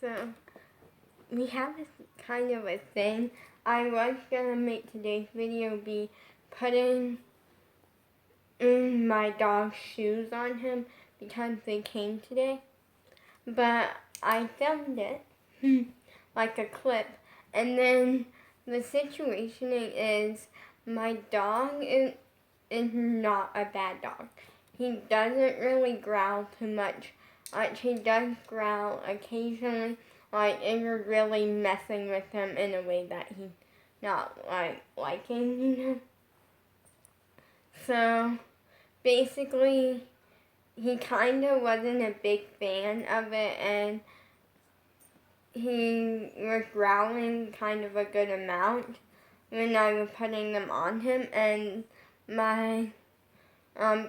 So, we have this kind of a thing. I was gonna make today's video be putting my dog's shoes on him because they came today. But I filmed it, like a clip, and then the situation is my dog is not a bad dog. He doesn't really growl too much. He does growl occasionally, like if you're really messing with him in a way that he's not liking, you know. So basically, he kind of wasn't a big fan of it, and he was growling kind of a good amount when I was putting them on him, and my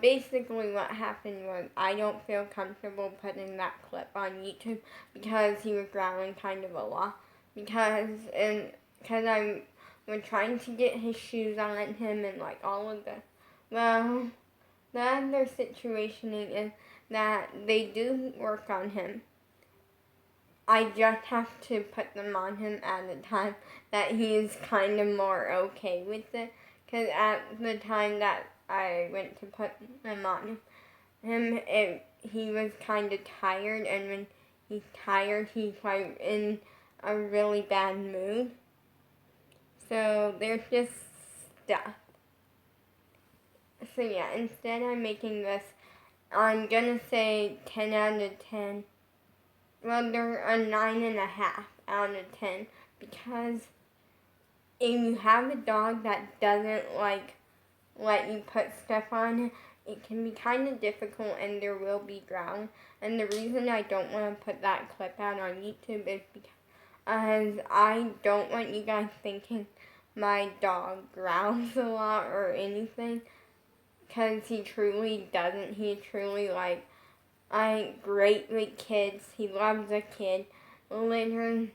basically what happened was I don't feel comfortable putting that clip on YouTube because he was growling kind of a lot, because I was trying to get his shoes on him and like all of this. Well, the other situation is that they do work on him. I just have to put them on him at a time that he's kind of more okay with it. Because at the time that I went to put them on him, he was kind of tired. And when he's tired, he's like in a really bad mood. So there's just stuff. So yeah, instead I'm making this, I'm gonna say 10 out of 10. Well, they're a 9.5 out of 10, because if you have a dog that doesn't let you put stuff on, it can be kind of difficult and there will be growling. And the reason I don't want to put that clip out on YouTube is because I don't want you guys thinking my dog growls a lot or anything, because he truly doesn't. He truly great with kids. He loves a kid. Literally,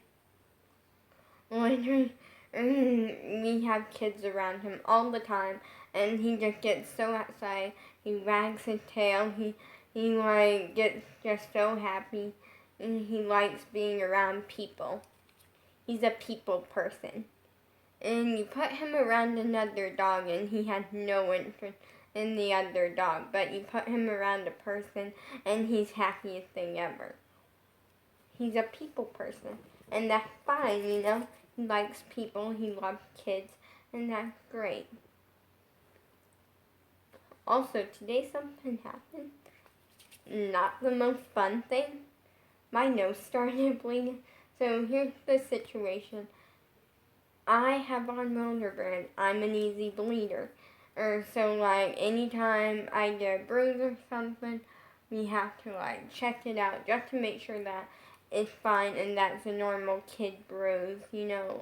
we have kids around him all the time, and he just gets so excited. He wags his tail. He gets just so happy, and he likes being around people. He's a people person. And you put him around another dog, and he has no interest in the other dog, but you put him around a person and he's happiest thing ever. He's a people person, and that's fine, you know. He likes people, he loves kids, and that's great. Also, today something happened. Not the most fun thing. My nose started bleeding. So here's the situation. I have on Wonderbrand. I'm an easy bleeder. So anytime I get a bruise or something, we have to check it out just to make sure that it's fine and that's a normal kid bruise, you know,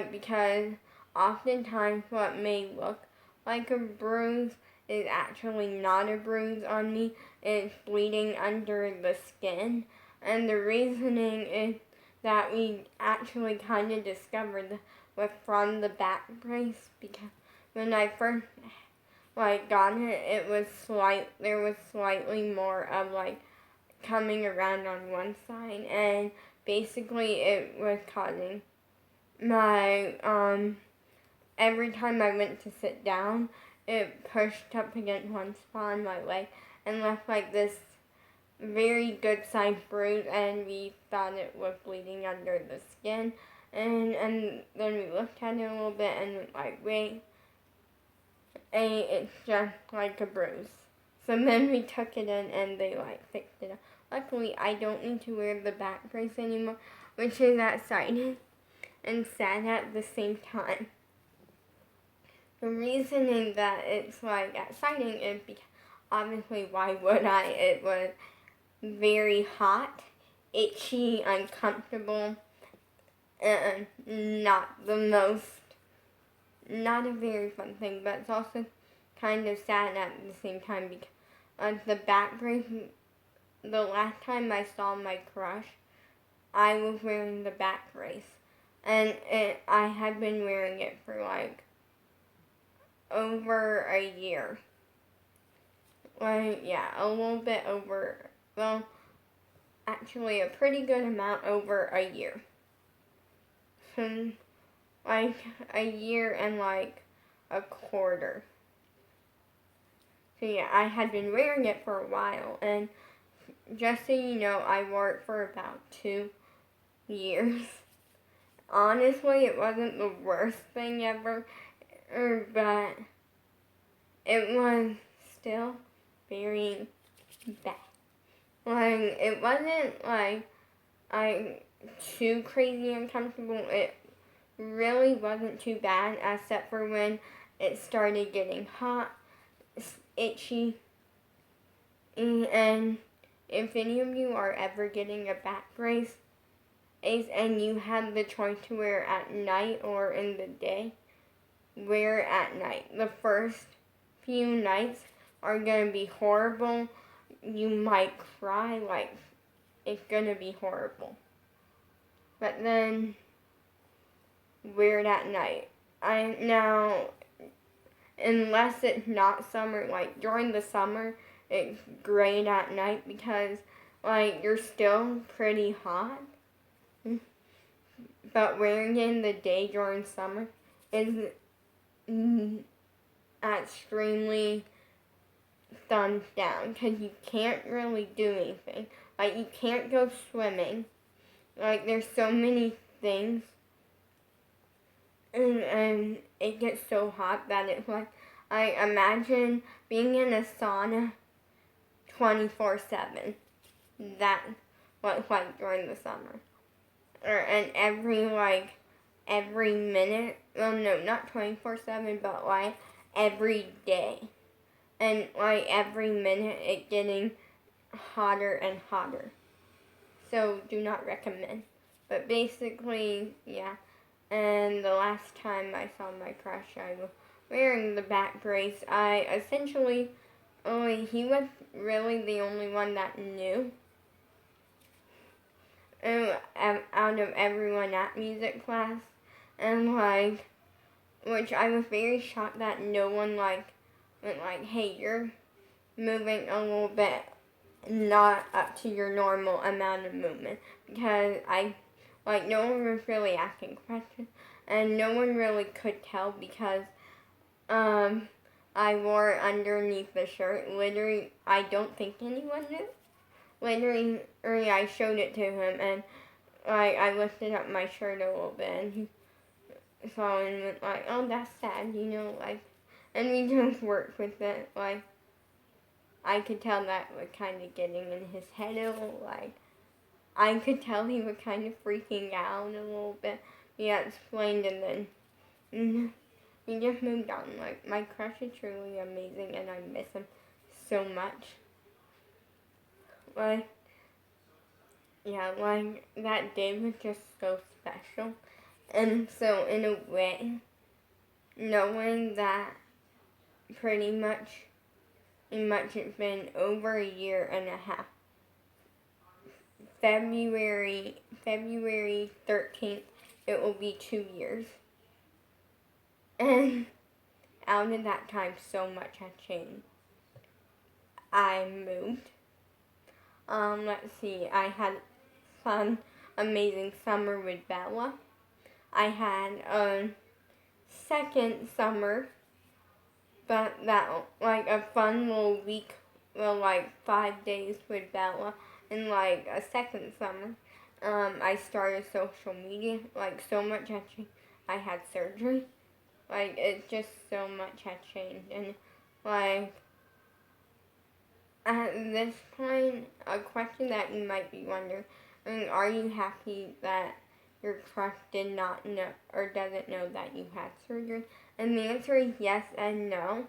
because oftentimes what may look like a bruise is actually not a bruise on me. It's bleeding under the skin, and the reasoning is that we actually kind of discovered was from the back brace, because when I first got it, there was slightly more of coming around on one side, and basically it was causing my every time I went to sit down, it pushed up against one spot on my leg and left this very good sized bruise, and we thought it was bleeding under the skin, and then we looked at it a little bit and wait, and it's just like a bruise. So then we took it in and they fixed it up. Luckily, I don't need to wear the back brace anymore, which is exciting and sad at the same time. The reasoning that it's exciting is because obviously, why would I? It was very hot, itchy, uncomfortable, and not a very fun thing, but it's also kind of sad at the same time, because the back brace, the last time I saw my crush, I was wearing the back brace, and I had been wearing it for over a year. A little bit over, well, actually a pretty good amount over a year. Like a year and like a quarter. So yeah, I had been wearing it for a while, and just so you know, I wore it for about 2 years. Honestly, it wasn't the worst thing ever, but it was still very bad. Like, it wasn't like too crazy uncomfortable. It really wasn't too bad, except for when it started getting hot, itchy, and if any of you are ever getting a back brace, and you have the choice to wear it at night or in the day, wear it at night. The first few nights are going to be horrible. You might cry, like, it's going to be horrible. But then, wear it at night. Now, unless it's not summer, like, during the summer, it's great at night because, like, you're still pretty hot. But wearing it in the day during summer is extremely thumbs down because you can't really do anything. Like, you can't go swimming. Like, there's so many things. And it gets so hot that it's like, I imagine being in a sauna 24/7. That's what it's like during the summer. And every minute, well, no, not 24/7, but like every day. And like every minute it getting hotter and hotter. So do not recommend. But basically, yeah. And the last time I saw my crush, I was wearing the back brace. I essentially, he was really the only one that knew. Out of everyone at music class. And like, which I was very shocked that no one like went like, hey, you're moving a little bit not up to your normal amount of movement, because no one was really asking questions, and no one really could tell because I wore it underneath the shirt. Literally, I don't think anyone knew. Literally, I showed it to him, and I lifted up my shirt a little bit, and he saw it and went like, oh, that's sad, like, and we just worked with it, like, I could tell that was kind of getting in his head a little, like, I could tell he was kind of freaking out a little bit. He explained, and then we just moved on. Like, my crush is truly amazing, and I miss him so much. Like, yeah, like, that day was just so special. And so, in a way, knowing that pretty much it's been over a year and a half. February 13th, it will be 2 years. And out of that time, so much has changed. I moved. Let's see, I had some amazing summer with Bella. I had a second summer, but that, like, a fun little week, well, like, 5 days with Bella, and, like, a second summer, I started social media, like, so much had changed. I had surgery, like, it's just so much had changed, and, like, at this point, a question that you might be wondering, are you happy that your crush did not know or doesn't know that you had surgery? And the answer is yes and no.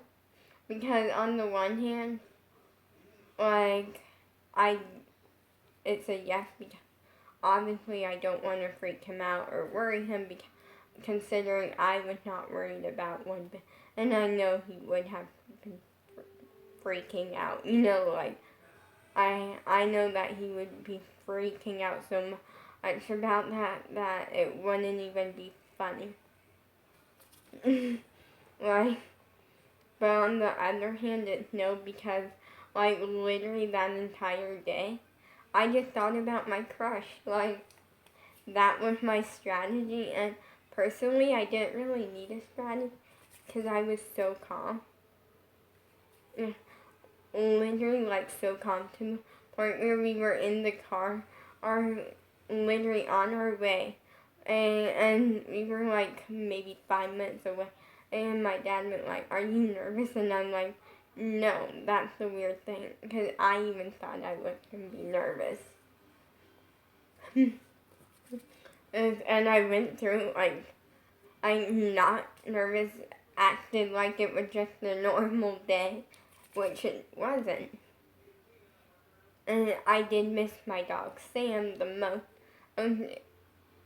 Because on the one hand, like, it's a yes because obviously I don't want to freak him out or worry him because considering I was not worried about one bit. And I know he would have been freaking out, like, I know that he would be freaking out so much about that it wouldn't even be funny. Like, but on the other hand, it's no, because, like, literally that entire day, I just thought about my crush. Like, that was my strategy, and personally, I didn't really need a strategy because I was so calm. Literally, like, so calm to the point where we were in the car, literally on our way, and we were like maybe 5 minutes away, and my dad was like, "Are you nervous?" And I'm like, "No, that's the weird thing," because I even thought I was gonna be nervous. And I went through, like, I'm not nervous, acted like it was just a normal day, which it wasn't. And I did miss my dog Sam the most,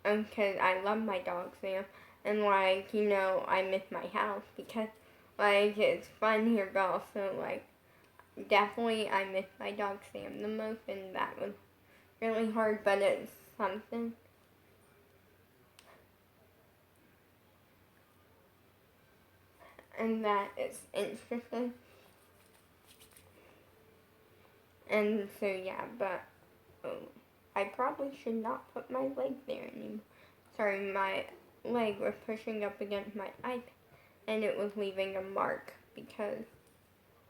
because I love my dog Sam, and like, I miss my house because like it's fun here, but also like definitely I miss my dog Sam the most, and that was really hard, but it's something. And that is interesting. And so yeah, but I probably should not put my leg there anymore. Sorry, my leg was pushing up against my iPad and it was leaving a mark because,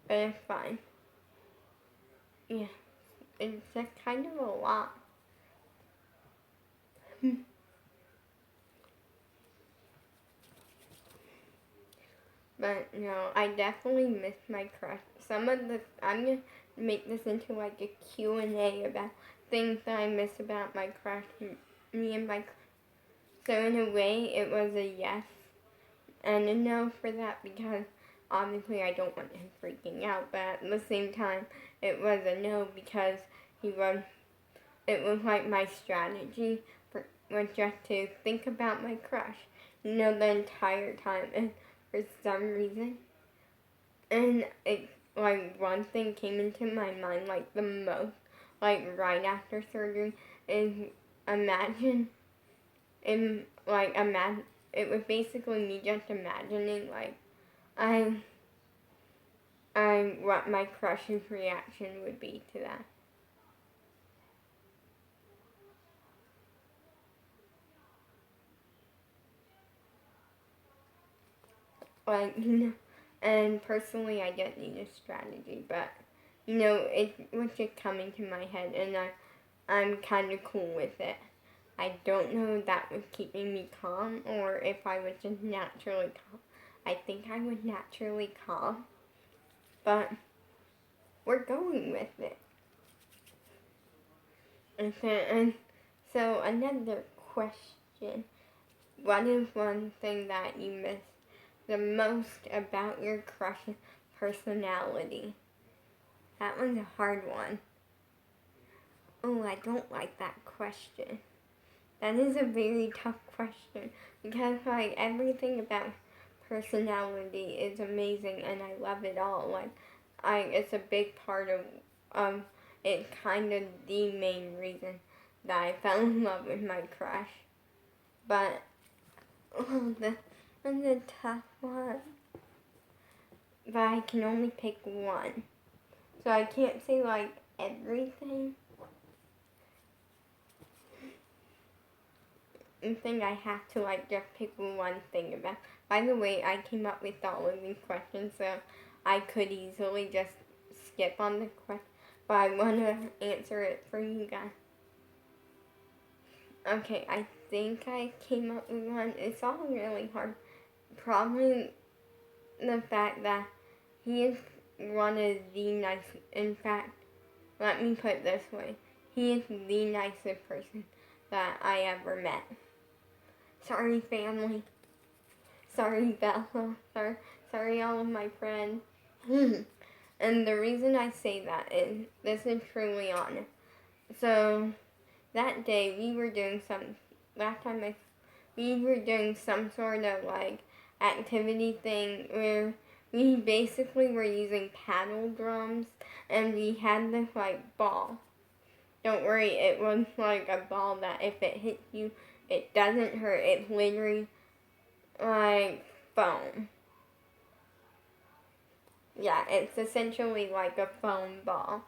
but it's fine. Yeah, it's just kind of a lot. But no, I definitely miss my crush. I'm gonna make this into like a Q&A about things that I miss about my crush, me and my crush. So in a way, it was a yes and a no for that because obviously I don't want him freaking out, but at the same time, it was a no because it was like my strategy was just to think about my crush, the entire time, and for some reason, and it, like, one thing came into my mind, like, the most, like, right after surgery, is imagine, it was basically me just imagining, like, what my crush's reaction would be to that. Like, and personally, I don't need a strategy, but, it was just coming to my head, and I'm kind of cool with it. I don't know if that was keeping me calm, or if I was just naturally calm. I think I was naturally calm, but we're going with it. And so another question. What is one thing that you miss the most about your crush's personality? That one's a hard one. Oh, I don't like that question. That is a very tough question because like everything about personality is amazing and I love it all. Like it's a big part of it's kind of the main reason that I fell in love with my crush. But that's a tough one. But I can only pick one. So I can't say like everything. I think I have to like just pick one thing about. By the way, I came up with all of these questions, so I could easily just skip on the question, but I want to answer it for you guys. Okay, I think I came up with one. It's all really hard. Probably the fact that he is one of the nicest. In fact, let me put it this way: he is the nicest person that I ever met. Sorry, family. Sorry, Bella. Sorry, all of my friends. And the reason I say that is, this is truly honest. So, that day we were doing we were doing some sort of like activity thing where we basically were using paddle drums and we had this like ball. Don't worry, it was like a ball that if it hits you, it doesn't hurt. It's literally like foam. Yeah, it's essentially like a foam ball.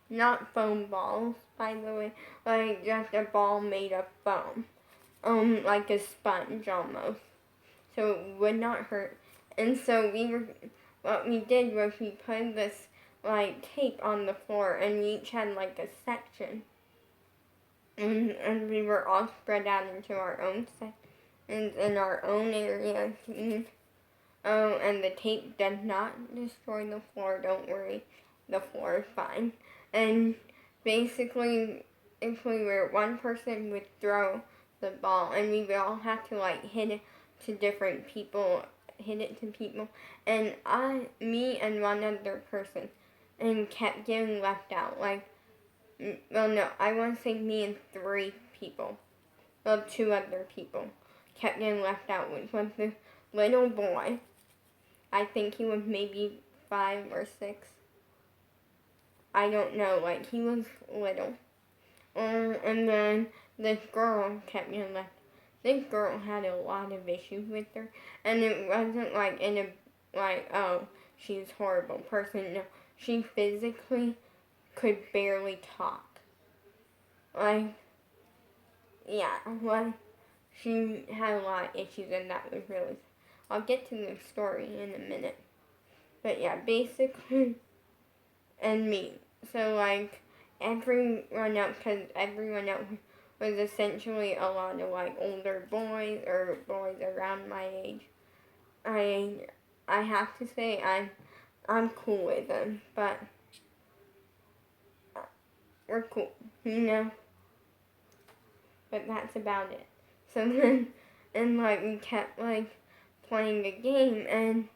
not foam balls, by the way, like just a ball made of foam, like a sponge almost, so it would not hurt. And so what we did was we put this like tape on the floor, and we each had like a section, and we were all spread out into our own sections in our own areas. And the tape does not destroy the floor. Don't worry, the floor is fine. And basically, if we were one person would throw the ball, and we would all have to like hit it to different people, and me and one other person, and kept getting left out. Like, well, no, I want to say me and 3 people, well, 2 other people, kept getting left out, which was this little boy. I think he was maybe 5 or 6. I don't know, like, he was little. And then this girl kept getting left. This girl had a lot of issues with her, and it wasn't like in a, like, oh, she's a horrible person. No, she physically could barely talk. Like, yeah, like, she had a lot of issues, and that was really, I'll get to the story in a minute. But yeah, basically, and me. So, like, everyone else, because everyone else was essentially a lot of, like, older boys, or boys around my age. I have to say, I'm cool with them, but we're cool, you know? But that's about it. So then, and, like, we kept, like, playing the game, and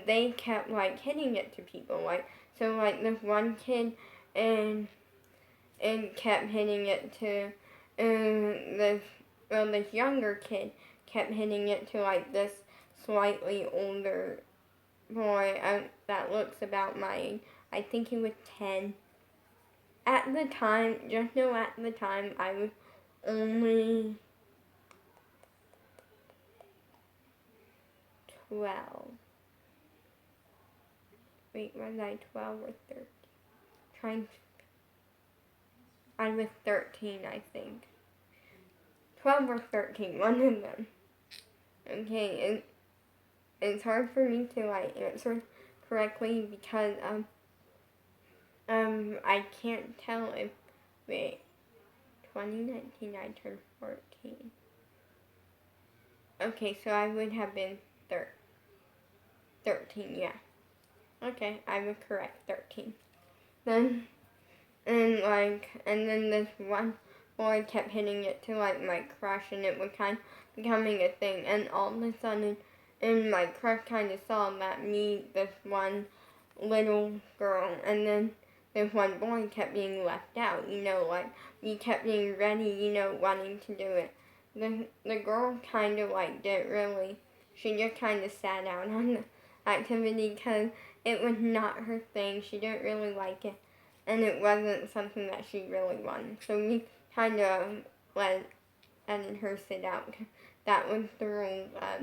they kept, like, hitting it to people, like, so, like, this one kid, and kept hitting it to, this younger kid kept hitting it to, like, this slightly older boy that looks about my age. I think he was 10. At the time, just know at the time, I was only 12. Wait, was I 12 or 13? I was 13, I think. 12 or 13, one of them. Okay, it's hard for me to, like, answer correctly because, I can't tell if, wait, 2019 I turned 14. Okay, so I would have been 13, yeah. Okay, I was correct, 13. And then this one boy kept hitting it to, like, my crush, and it was kind of becoming a thing, and all of a sudden, and my crush kind of saw that this one little girl, and then this one boy kept being left out, you know, like, we kept being ready, you know, wanting to do it. The girl kind of, like, didn't really, she just kind of sat out on the activity because it was not her thing. She didn't really like it, and it wasn't something that she really wanted. So we kind of let her sit out. That was the rule of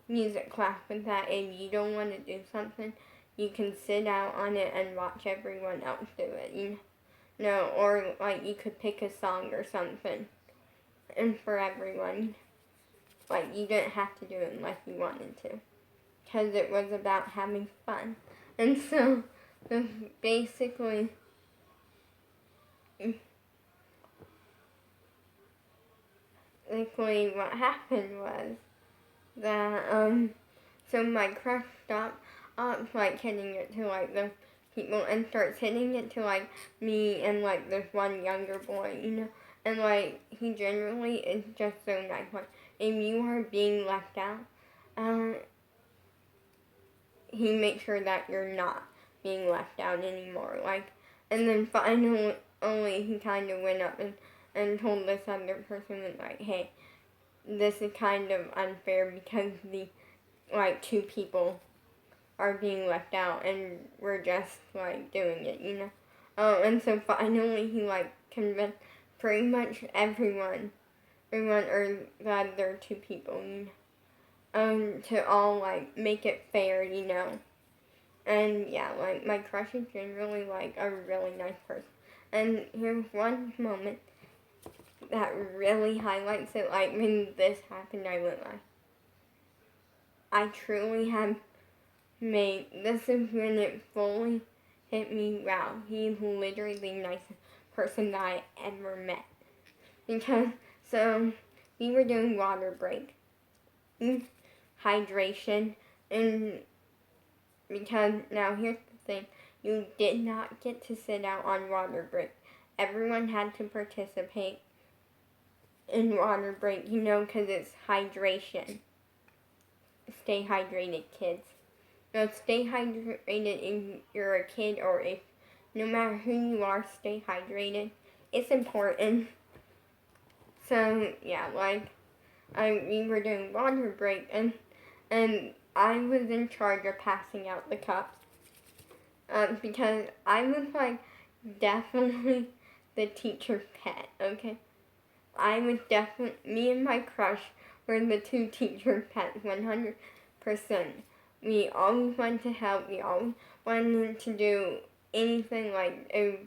music class, with that if you don't want to do something, you can sit out on it and watch everyone else do it, you know, or, like, you could pick a song or something, and for everyone, like, you didn't have to do it unless you wanted to, because it was about having fun. And so basically, what happened was that, so my crush stopped, like, hitting it to, like, the people, and starts hitting it to, like, me and, like, this one younger boy, you know, and, like, he generally is just so nice. Like, if you are being left out, he makes sure that you're not being left out anymore, like, and then finally, he kind of went up and told this other person, like, hey, this is kind of unfair because like, 2 people are being left out, and we're just, like, doing it, you know? And so finally he, like, convinced pretty much everyone, or the other 2 people, you know, to all, like, make it fair, you know? And yeah, like my crush is generally like a really nice person. And here's one moment that really highlights it. Like when this happened, I went like, I truly have made, this is when it fully hit me, wow, he's literally the nicest person that I ever met. Because, so, we were doing water break, hydration, and because, now here's the thing, you did not get to sit out on water break. Everyone had to participate in water break, because it's hydration. Stay hydrated, kids. So stay hydrated if you're a kid or if, no matter who you are, stay hydrated. It's important. So, yeah, like, we were doing water break, and I was in charge of passing out the cups. Because I was, like, definitely the teacher's pet, okay? I was definitely, me and my crush were the two teacher's pets, 100%. We always wanted to help, we always wanted to do anything, like, if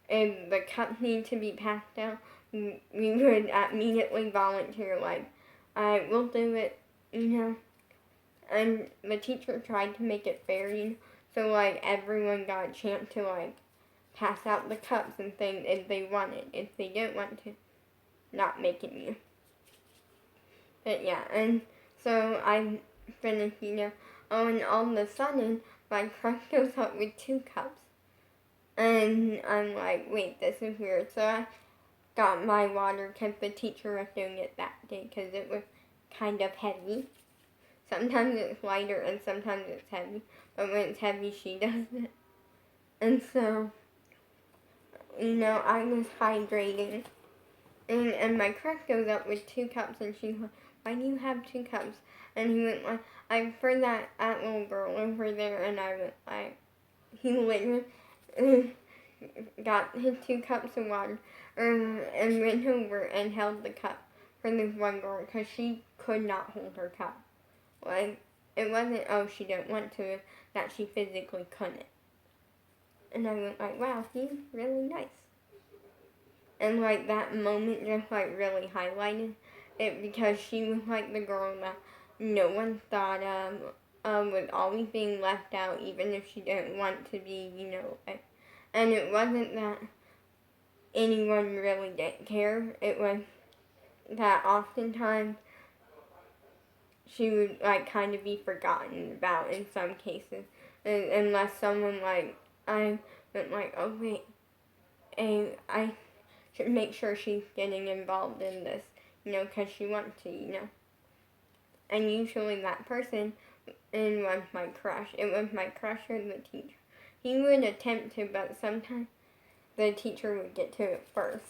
the cups need to be passed out, we would immediately volunteer, like, I will do it, And the teacher tried to make it fair, so, like, everyone got a chance to, like, pass out the cups and things if they wanted. If they didn't want to, not make it new. But yeah, and so I finished, Oh, and all of a sudden, my crush goes up with 2 cups. And I'm like, wait, this is weird. So I got my water because the teacher was doing it that day because it was kind of heavy. Sometimes it's lighter and sometimes it's heavy. But when it's heavy, she does it. And so, I was hydrating. And my crush goes up with 2 cups and she's like, why do you have 2 cups? And he went like, I prefer that little girl over there. And I went like, he literally got his 2 cups of water and went over and held the cup for this one girl because she could not hold her cup. Like, it wasn't, she didn't want to, that she physically couldn't. And I went like, wow, he's really nice. And like that moment just like really highlighted it because she was like the girl that no one thought was always being left out even if she didn't want to be, and it wasn't that anyone really didn't care. It was that oftentimes she would like kind of be forgotten about in some cases, unless someone like I went like, oh wait, and I should make sure she's getting involved in this, because she wants to, And usually that person was my crush. It was my crush or the teacher. He would attempt to, but sometimes the teacher would get to it first.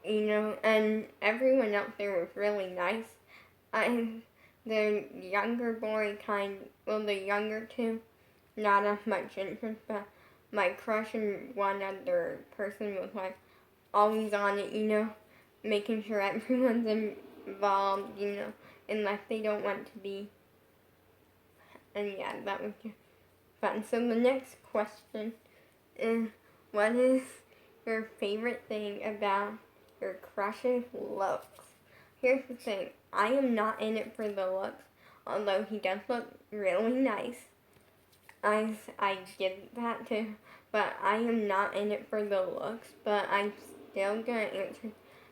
And everyone else there was really nice. The younger boy the younger two, not as much interest, but my crush and one other person was like always on it, making sure everyone's involved, unless they don't want to be. And yeah, that was just fun. So the next question is, what is your favorite thing about your crush's looks? Here's the thing, I am not in it for the looks, although he does look really nice. I get that too, but I am not in it for the looks, but I'm still gonna answer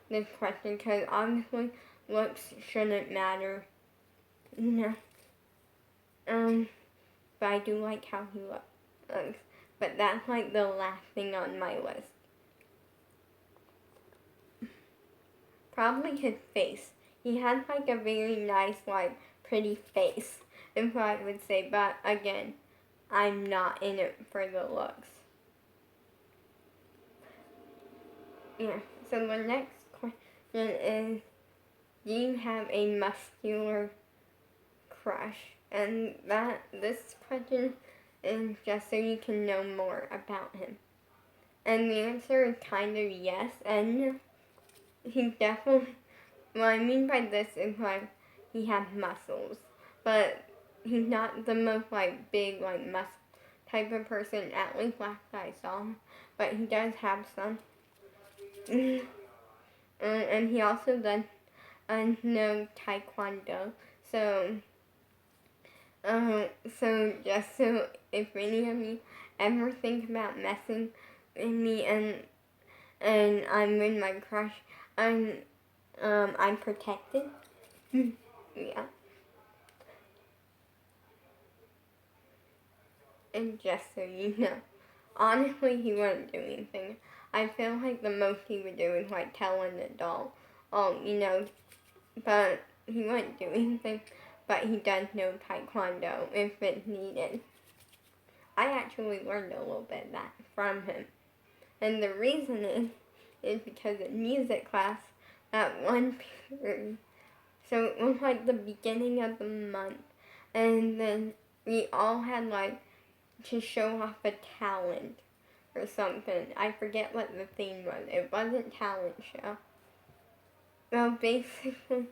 this question because obviously looks shouldn't matter, but I do like how he looks, but that's like the last thing on my list. Probably his face. He has like a very nice, like, pretty face, if I would say, but again, I'm not in it for the looks. Yeah, so the next question is, do you have a muscular crush? And this question is just so you can know more about him. And the answer is kind of yes, and he definitely, what I mean by this is like, he has muscles, but he's not the most like big like muscle type of person. At least last I saw him, but he does have some. And he also does no taekwondo. So just so if any of you ever think about messing with me and I'm with my crush, I'm protected. Yeah. And just so you know, honestly, he wouldn't do anything. I feel like the most he would do is like telling the doll, but he wouldn't do anything. But he does know taekwondo if it's needed. I actually learned a little bit of that from him. And the reason is because in music class, at one period, so it was like the beginning of the month, and then we all had like to show off a talent or something. I forget what the theme was. It wasn't talent show. Well, basically,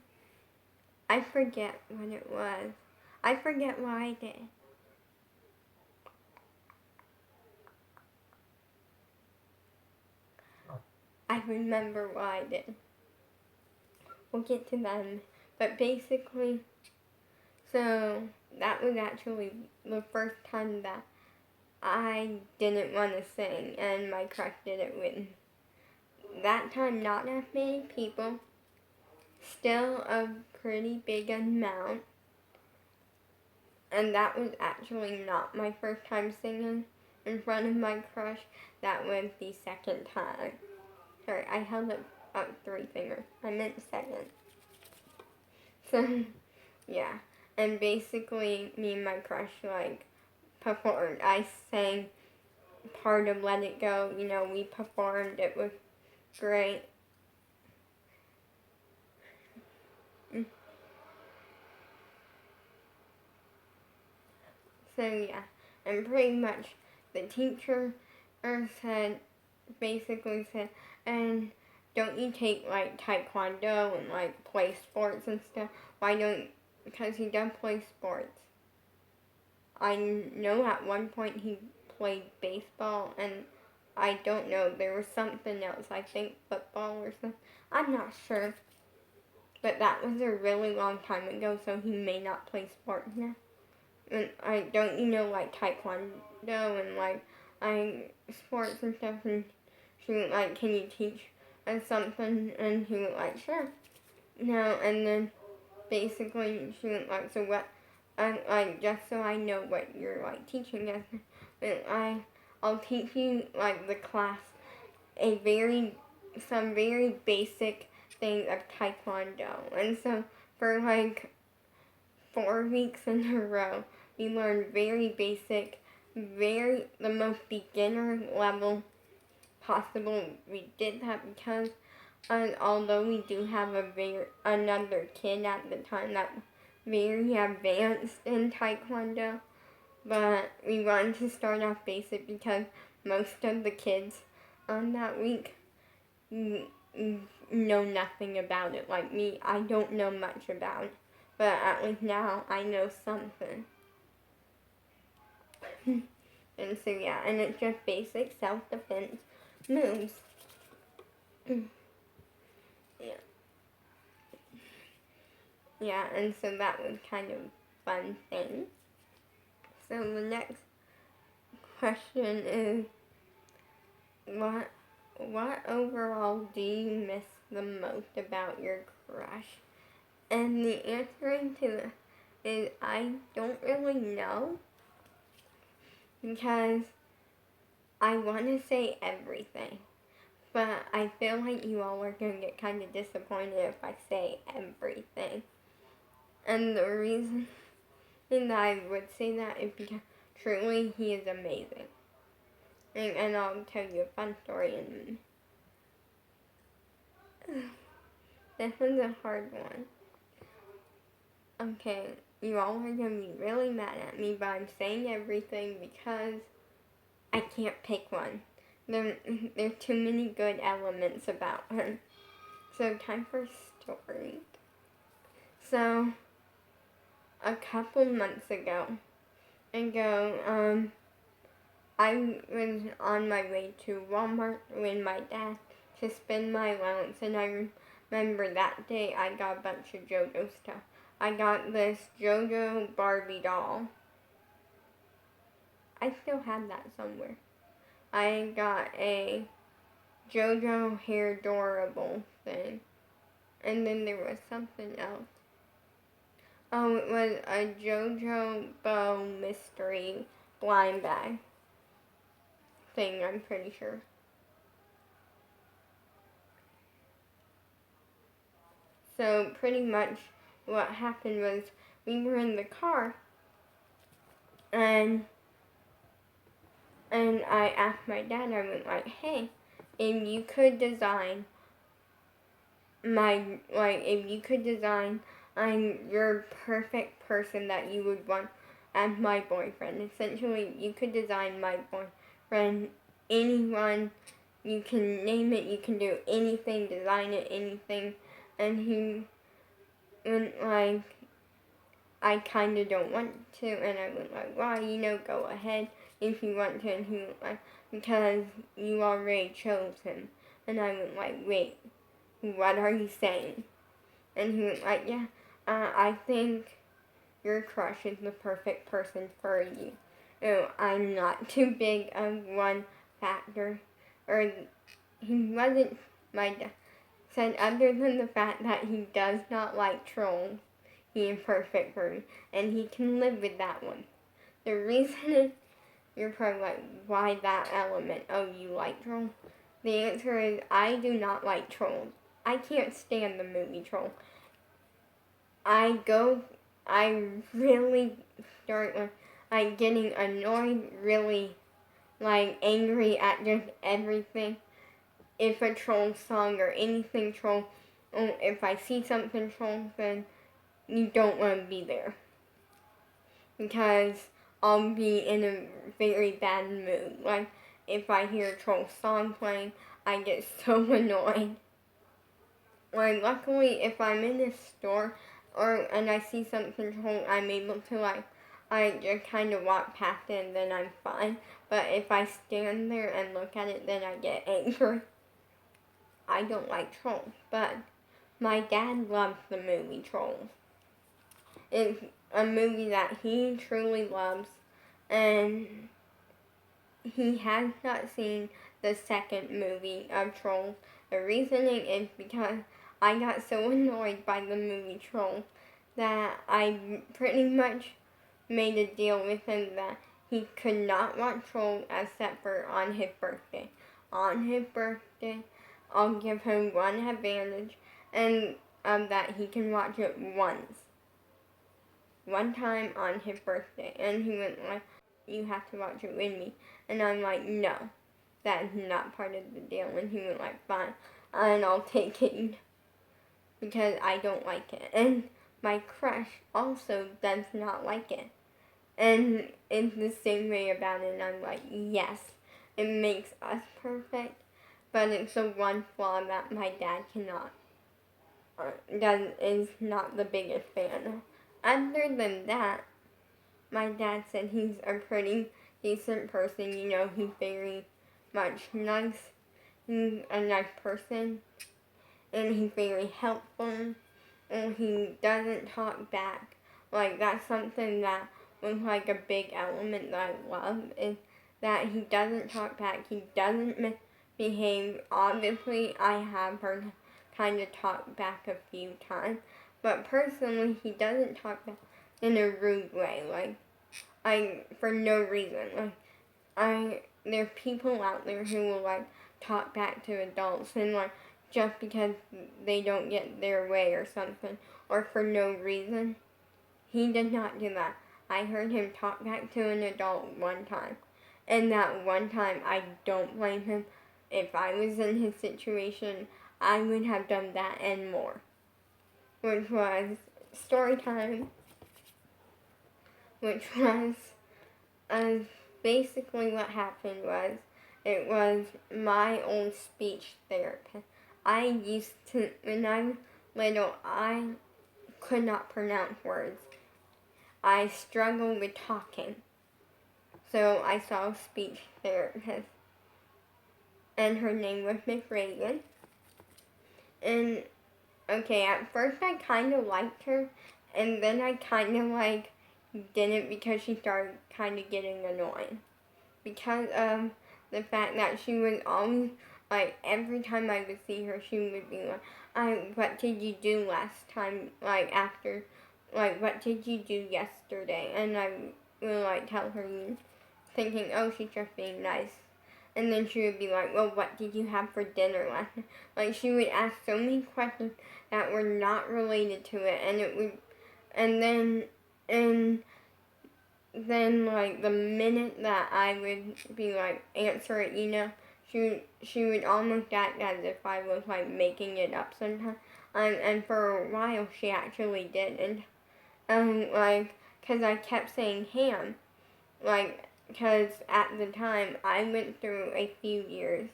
I forget what it was. I forget what I did. I remember what I did. We'll get to them. But basically, so that was actually the first time that I didn't want to sing and my crush did it with. That time, not that many people. Still a pretty big amount. And that was actually not my first time singing in front of my crush. That was the second time. Sorry, I held up 3 fingers. I meant second. So, yeah. And basically, me and my crush, like, performed. I sang part of Let It Go. You know, we performed. It was great. So, yeah. And pretty much the teacher basically said, and don't you take like taekwondo and like play sports and stuff? Why don't, because he does play sports. I know at one point he played baseball, and I don't know, there was something else, I think football or something. I'm not sure. But that was a really long time ago, so he may not play sports now. And I don't, like taekwondo and like sports and stuff, and she was like, can you teach us something? And he was like, sure. No, and then basically she was like, so what, just so I know what you're like teaching us, and I'll teach you like the class some very basic things of taekwondo. And so for like 4 weeks in a row, we learned very basic, the most beginner level possible. We did that because although we do have another kid at the time that very advanced in taekwondo, but we wanted to start off basic because most of the kids on that week know nothing about it. Like me, I don't know much about it, but at least now I know something. And so yeah, and it's just basic self-defense moves. Yeah. Yeah, and so that was kind of a fun thing. So the next question is, what overall do you miss the most about your crush? And the answer to this is I don't really know, because I want to say everything, but I feel like you all are going to get kind of disappointed if I say everything. And the reason that I would say that is because truly he is amazing. And I'll tell you a fun story in a minute. This one's a hard one. Okay, you all are going to be really mad at me, but I'm saying everything because I can't pick one. There's too many good elements about him. So time for a story. So, a couple months ago. I was on my way to Walmart with my dad to spend my allowance, and I remember that day I got a bunch of JoJo stuff. I got this JoJo Barbie doll. I still have that somewhere. I got a JoJo hair adorable thing. And then there was something else. Oh, it was a JoJo bow mystery blind bag thing, I'm pretty sure. So pretty much what happened was we were in the car and I asked my dad, I went like, hey, if you could design your perfect person that you would want as my boyfriend. Essentially, you could design my boyfriend, anyone, you can name it, you can do anything, design it, anything. And he went like, I kind of don't want to, and I went like, why, go ahead if you want to. And he went like, because you already chose him. And I went like, wait, what are you saying? And he went like, yeah, I think your crush is the perfect person for you. I'm not too big of one factor. Or he wasn't, my dad said, other than the fact that he does not like trolls, he is perfect for me. And he can live with that one. The reason is, you're probably like, why that element? Oh, you like trolls? The answer is, I do not like trolls. I can't stand the movie Troll. I really start like getting annoyed, really like angry at just everything. If a troll song or anything troll, if I see something troll, then you don't want to be there. Because I'll be in a very bad mood. Like, if I hear a troll song playing, I get so annoyed. Like, luckily, if I'm in a store and I see something troll, I'm able to I just kind of walk past it and then I'm fine. But if I stand there and look at it, then I get angry. I don't like trolls, but my dad loves the movie Trolls. It's a movie that he truly loves, and he has not seen the second movie of Trolls. The reasoning is because I got so annoyed by the movie Trolls that I pretty much made a deal with him that he could not watch Trolls except for on his birthday. On his birthday, I'll give him one advantage, and that he can watch it once. One time on his birthday. And he went like, you have to watch it with me. And I'm like, no, that is not part of the deal. And he went like, fine, and I'll take it because I don't like it. And my crush also does not like it. And it's the same way about it. And I'm like, yes, it makes us perfect, but it's the one flaw that my dad is not the biggest fan of. Other than that, my dad said he's a pretty decent person. He's very much nice. He's a nice person, and he's very helpful, and he doesn't talk back. Like, that's something that was like a big element that I love, is that he doesn't talk back. He doesn't misbehave. Obviously, I have heard him kind of talk back a few times, but personally, he doesn't talk back in a rude way. For no reason. There are people out there who will talk back to adults and just because they don't get their way or something, or for no reason. He did not do that. I heard him talk back to an adult one time, and that one time I don't blame him. If I was in his situation, I would have done that and more. Which was story time, which was basically what happened was, it was my old speech therapist. When I was little, I could not pronounce words. I struggle with talking. So I saw a speech therapist, and her name was Miss Reagan. And okay, at first I kind of liked her, and then I kind of like didn't, because she started kind of getting annoying. Because of the fact that she was always, like, every time I would see her, she would be like, what did you do last time, like, after, like, what did you do yesterday? And I would, like, tell her, thinking, oh, she's just being nice. And then she would be like, well, what did you have for dinner last night? Like, she would ask so many questions that were not related to it, and it would, and then like the minute that I would be like, answer it, she would almost act as if I was like making it up sometimes. And for a while she actually did, and like, cause I kept saying ham, like, cause at the time I went through a few years,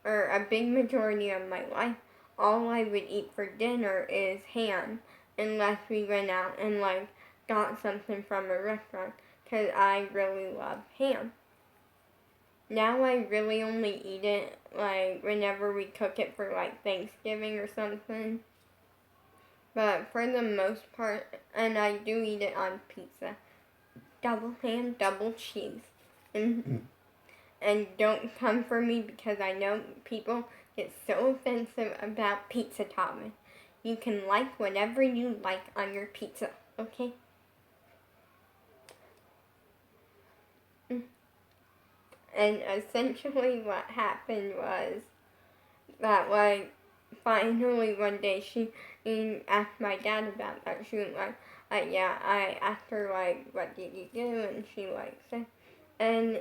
or a big majority of my life, all I would eat for dinner is ham, unless we went out and like got something from a restaurant, because I really love ham. Now I really only eat it like whenever we cook it for like Thanksgiving or something. But for the most part, and I do eat it on pizza. Double ham, double cheese. And don't come for me, because I know people get so offensive about pizza topping. You can like whatever you like on your pizza, okay? And essentially what happened was that, like, finally one day she asked my dad about that. She was like, yeah, I asked her, like, what did you do? And she, like, said, and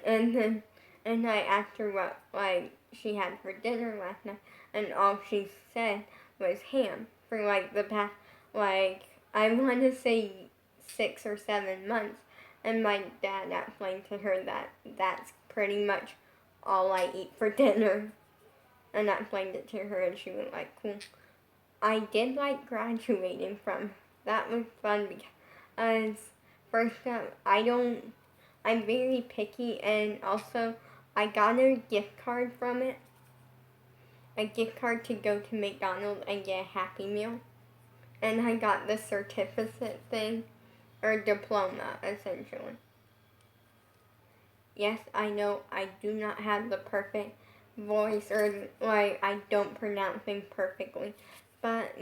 I asked her what, like, she had for dinner last night, and all she said was ham for, like, the past, like, I want to say 6 or 7 months. And my dad explained to her that that's pretty much all I eat for dinner. And I explained it to her, and she was like, cool. I did like graduating from. That was fun, because first up, I'm very picky, and also I got a gift card from it. A gift card to go to McDonald's and get a Happy Meal. And I got the certificate thing, or diploma, essentially. Yes, I know I do not have the perfect voice, or like I don't pronounce things perfectly, but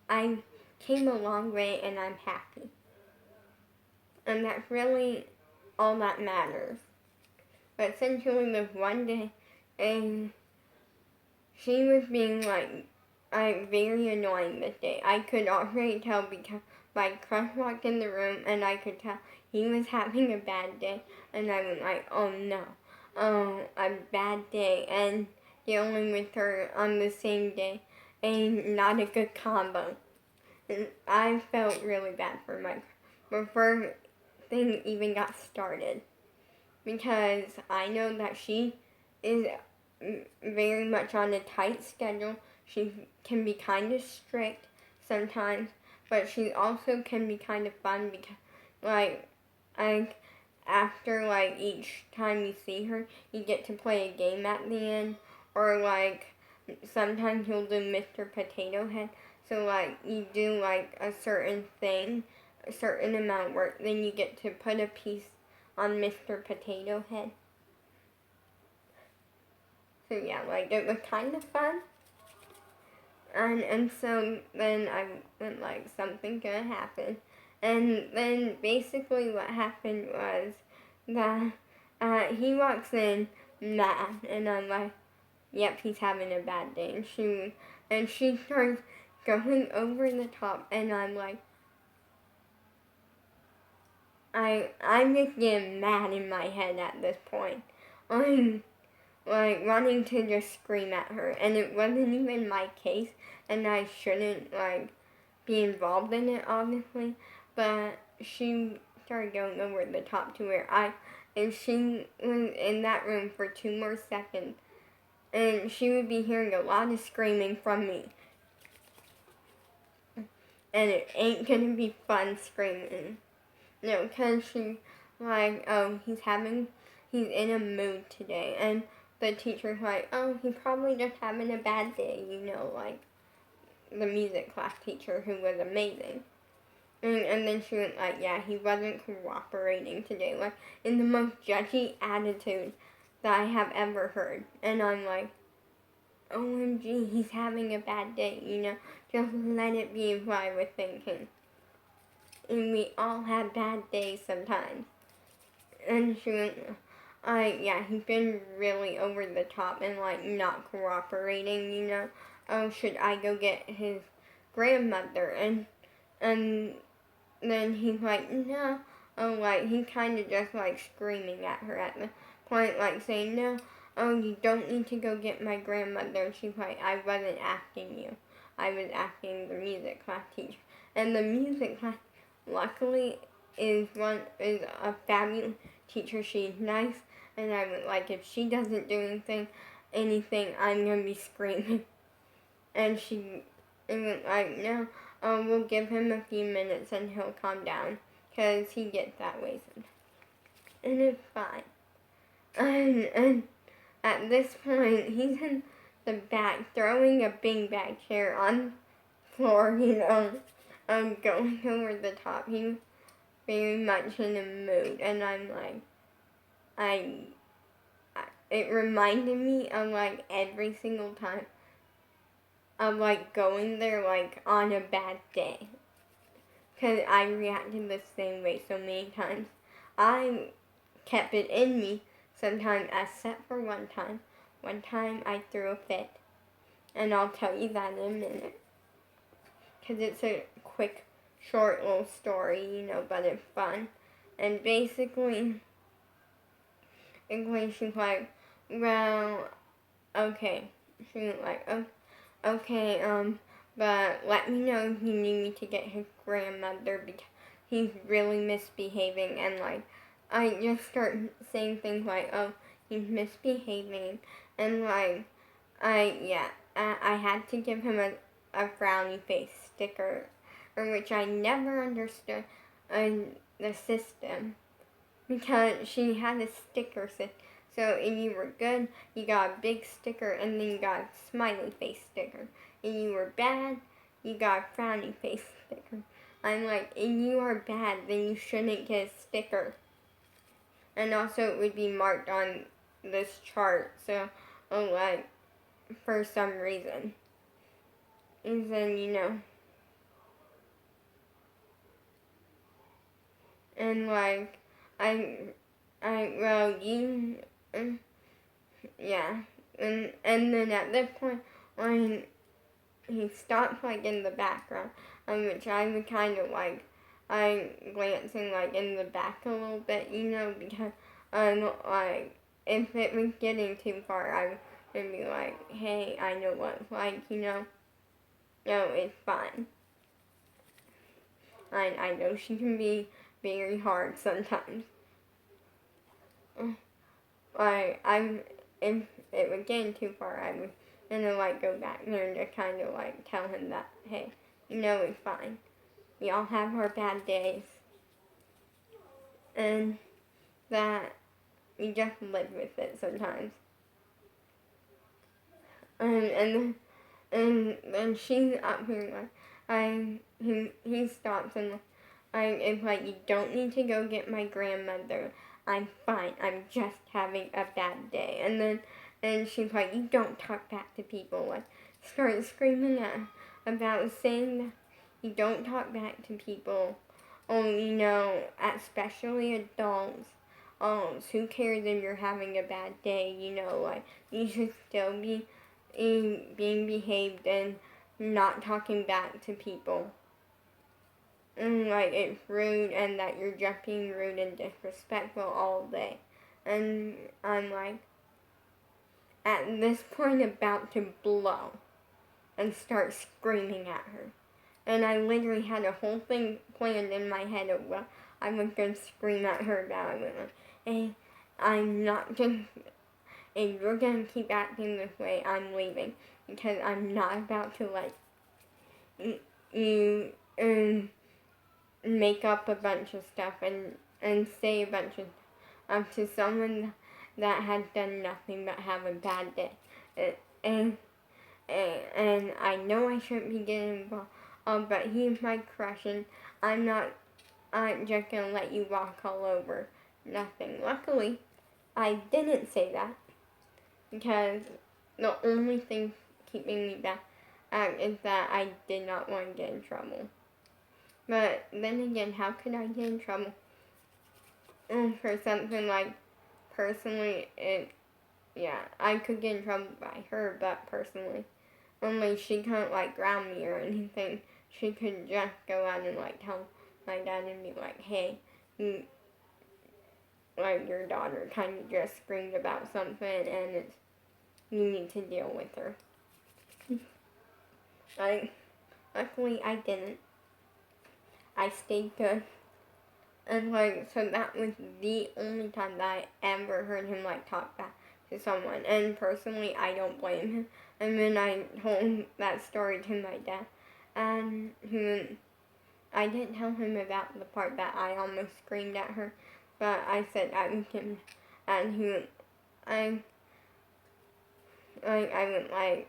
I came a long way and I'm happy. And that's really all that matters. But essentially, this one day, and she was being like very annoying this day. I could already tell, because my crush walked in the room and I could tell he was having a bad day, and I was like, oh no, a bad day, and dealing with her on the same day, and not a good combo. And I felt really bad for my before things even got started, because I know that she is very much on a tight schedule. She can be kind of strict sometimes, but she also can be kind of fun, because like after like each time you see her, you get to play a game at the end, or like sometimes you'll do Mr. Potato Head. So like you do like a certain thing, a certain amount of work, then you get to put a piece on Mr. Potato Head. So yeah, like it was kind of fun. And so then I went like, something gonna happen. And then basically what happened was that he walks in mad, and I'm like, yep, he's having a bad day. And she starts going over the top, and I'm like, I'm just getting mad in my head at this point. I'm like wanting to just scream at her, and it wasn't even my case, and I shouldn't like be involved in it, obviously, but she started going over the top to where and she was in that room for 2 more seconds, and she would be hearing a lot of screaming from me. and it ain't gonna be fun screaming. No, cause she's like, oh, he's in a mood today, and the teacher's like, oh, he's probably just having a bad day, like the music class teacher who was amazing. And then she went like, yeah, he wasn't cooperating today, like in the most judgy attitude that I have ever heard. And I'm like, OMG, he's having a bad day, just let it be, what I was thinking. And we all have bad days sometimes. And she went, yeah, he's been really over the top and like not cooperating, Oh, should I go get his grandmother? And then he's like, no. Oh, like, he kind of just like screaming at her at the point, like saying, no, oh, you don't need to go get my grandmother. And she's like, I wasn't asking you. I was asking the music class teacher. And the music class, luckily, is a fabulous teacher. She's nice. And I would like, if she doesn't do anything, I'm going to be screaming. And she was like, no, we'll give him a few minutes and he'll calm down. Because he gets that way sometimes. And it's fine. And at this point, he's in the back throwing a beanbag chair on the floor, going over the top. He's very much in a mood. And I'm like, it reminded me of like every single time of like going there like on a bad day. Because I reacted the same way so many times. I kept it in me sometimes, except for one time. One time I threw a fit. And I'll tell you that in a minute. Because it's a quick, short little story, but it's fun. And basically, she's like, well, okay. She was like, okay, but let me know if you need me to get his grandmother because he's really misbehaving. And like, I just start saying things like, oh, he's misbehaving. And like, I had to give him a frowny face sticker, which I never understood the system. Because she had a sticker system. So if you were good, you got a big sticker, and then you got a smiley face sticker. If you were bad, you got a frowny face sticker. I'm like, if you are bad, then you shouldn't get a sticker. And also it would be marked on this chart, so like, for some reason. And then, and like, yeah. And then at this point, when he stopped like in the background, which I would kind of like, I'm glancing like in the back a little bit, because I'm like, if it was getting too far, I would be like, hey, I know what it's like, no, it's fine. I know she can be very hard sometimes. If it was getting too far, I would like go back there and just kind of like tell him that, hey, it's fine. We all have our bad days. And that we just live with it sometimes. And then she's up here like, he stops and it's like, you don't need to go get my grandmother. I'm fine. I'm just having a bad day. And she's like, you don't talk back to people. Like, start screaming about saying that you don't talk back to people. Especially adults. Who cares if you're having a bad day? Like, you should still be being behaved and not talking back to people. And like, it's rude and that you're just being rude and disrespectful all day. And I'm like, at this point, about to blow and start screaming at her. And I literally had a whole thing planned in my head of what I was going to scream at her about. I went like, hey, I'm not just, if you're going to keep acting this way, I'm leaving. Because I'm not about to, like, you and make up a bunch of stuff and say a bunch of to someone that had done nothing but have a bad day. And, and I know I shouldn't be getting involved, but he's my crush, and I'm just gonna let you walk all over nothing. Luckily, I didn't say that, because the only thing keeping me back is that I did not want to get in trouble. But then again, how could I get in trouble for something like, personally, I could get in trouble by her, but personally, only she couldn't like ground me or anything. She could just go out and like tell my dad and be like, hey, like your daughter kind of just screamed about something and you need to deal with her. Luckily I didn't. I stayed good. And like, so that was the only time that I ever heard him like talk back to someone. And personally, I don't blame him. And then I told that story to my dad, and I didn't tell him about the part that I almost screamed at her, but I said I was him, and I went like,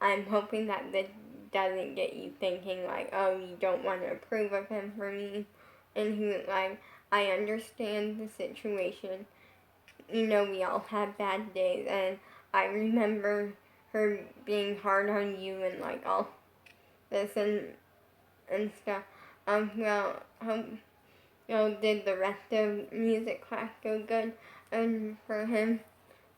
I'm hoping that this doesn't get you thinking like, oh, you don't want to approve of him for me. And he went like, I understand the situation. You know, we all have bad days, and I remember her being hard on you and like all this and stuff. Did the rest of music class go good for him?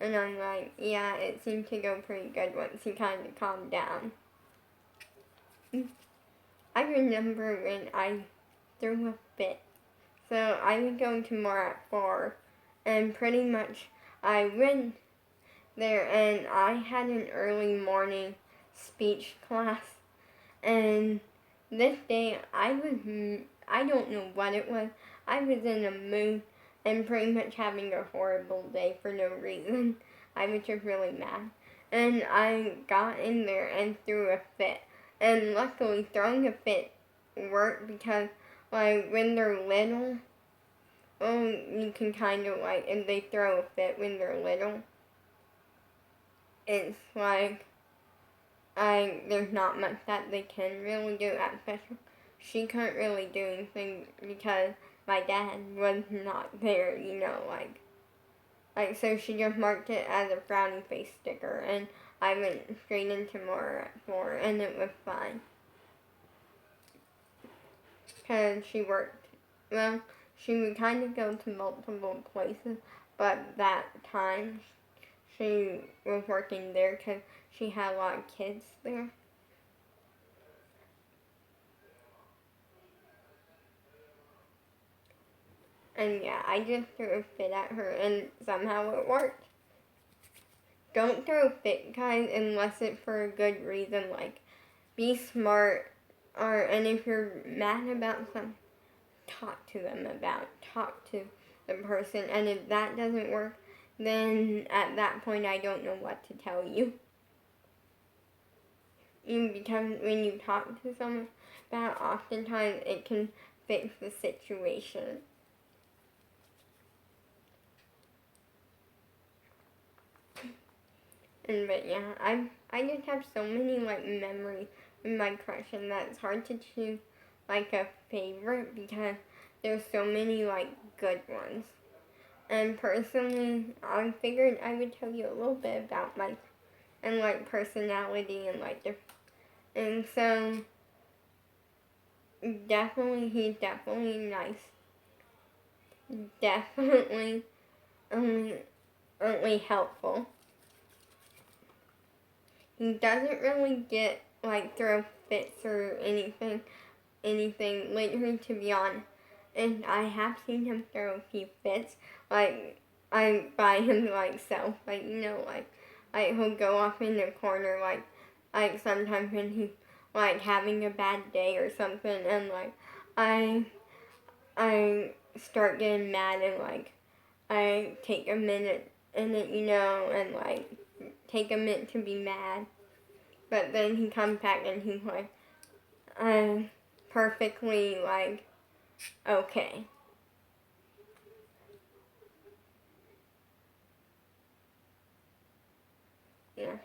And I'm like, yeah, it seemed to go pretty good once he kind of calmed down. I remember when I threw a fit. So I was going to more at 4, and pretty much I went there, and I had an early morning speech class, and this day I don't know what it was, I was in a mood and pretty much having a horrible day for no reason. I was just really mad, and I got in there and threw a fit, and luckily throwing a fit worked, because like when they're little, you can kind of like, if they throw a fit when they're little, it's like, there's not much that they can really do at special. She couldn't really do anything because my dad was not there, so she just marked it as a frowny face sticker, and I went straight into more at 4, and it was fine. Because she worked, she would kind of go to multiple places, but that time she was working there because she had a lot of kids there. And yeah, I just threw a fit at her, and somehow it worked. Don't throw a fit, guys, unless it's for a good reason, like, be smart, and if you're mad about something, talk to the person, and if that doesn't work, then at that point I don't know what to tell you. Because when you talk to someone about it, oftentimes it can fix the situation. But yeah, I just have so many memories with my crush, and that's hard to choose a favorite because there's so many good ones. And personally, I figured I would tell you a little bit about my personality and so he's definitely nice. Definitely only helpful. He doesn't really get throw fits or anything lately, to be honest. And I have seen him throw a few fits. I buy him self. He'll go off in the corner sometimes when he's having a bad day or something, and I start getting mad, and I take a minute and and take a minute to be mad. But then he comes back and he's perfectly, okay. Yeah.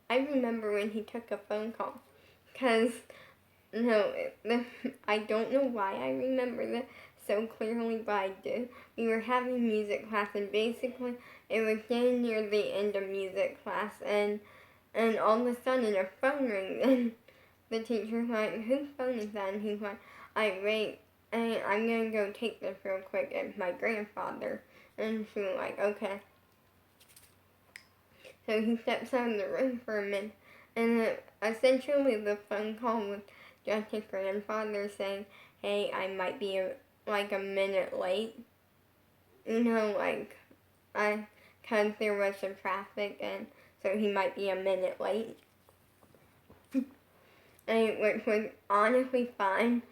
I remember when he took a phone call. Because, no, I don't know why I remember that so clearly, but I did. We were having music class, and basically, it was getting near the end of music class, and all of a sudden, a phone rang, and the teacher's like, whose phone is that? And he's like, wait, I'm gonna go take this real quick. It's my grandfather. And she was like, okay. So he steps out of the room for a minute, and essentially the phone call was just his grandfather saying, hey, I might be a minute late. Because there was some traffic, and so he might be a minute late. Which was honestly fine.